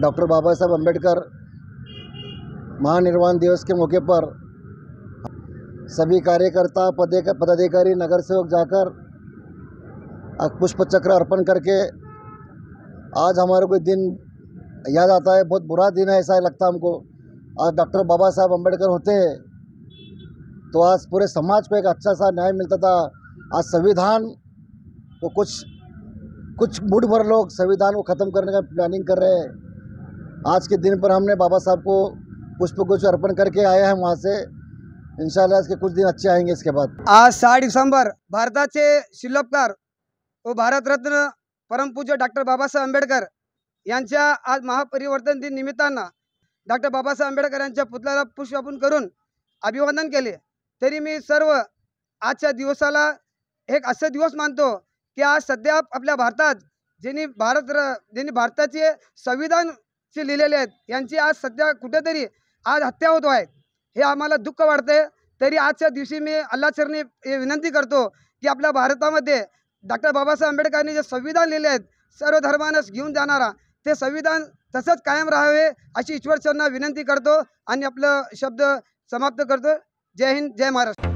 Doctor बाबा साहब अम्बेडकर महानिर्वाण दिवस के मौके पर सभी कार्यकर्ता पदाधिकारी नगर सेवक जाकर पुष्प चक्र अर्पण करके आज हमारे को दिन याद आता है। बहुत बुरा दिन है, ऐसा लगता हमको। आज डॉक्टर बाबा साहब अम्बेडकर होते तो आज पूरे समाज को एक अच्छा सा न्याय मिलता था। आज संविधान को कुछ मुठ भर लोग संविधान को ख़त्म करने का प्लानिंग कर रहे हैं। आज के दिन पर हमने बाबा साहब को पुष्पगुच्छ अर्पण करके आए हैं वहाँ से। इंशाल्लाह इसके कुछ दिन अच्छे आएंगे। इसके बाद आज 6 डिसेंबर भारताचे शिल्पकार व भारतरत्न परमपूज्य डॉक्टर बाबासाहेब आंबेडकर यांच्या आज महापरिवर्तन दिन निमित्तानं डॉक्टर बाबासाहेब आंबेडकर यांच्या पुतळ्याला पुष्प अर्पण करून अभिवादन केले। तरी मी सर्व आजच्या दिवसाला एक असे दिवस मानतो की आज सध्या आपल्या भारतात ज्यांनी भारताचे संविधान जे लिहिलेले आहेत यांची आज सध्या कुठेतरी आज हत्या होत आहे। हे आम्हाला दुःख वाटते। तरी आजच्या दिवशी मी अल्लाहचरणी विनंती करतो की आपल्या भारतामध्ये डॉक्टर बाबासाहेब आंबेडकरांनी जे संविधान लिहिले आहेत सर्व धर्मांना घेऊन जाणारा ते संविधान तसंच कायम राहावे अशी ईश्वरचरणाला विनंती करतो आणि आपलं शब्द समाप्त करतो। जय हिंद, जय महाराष्ट्र।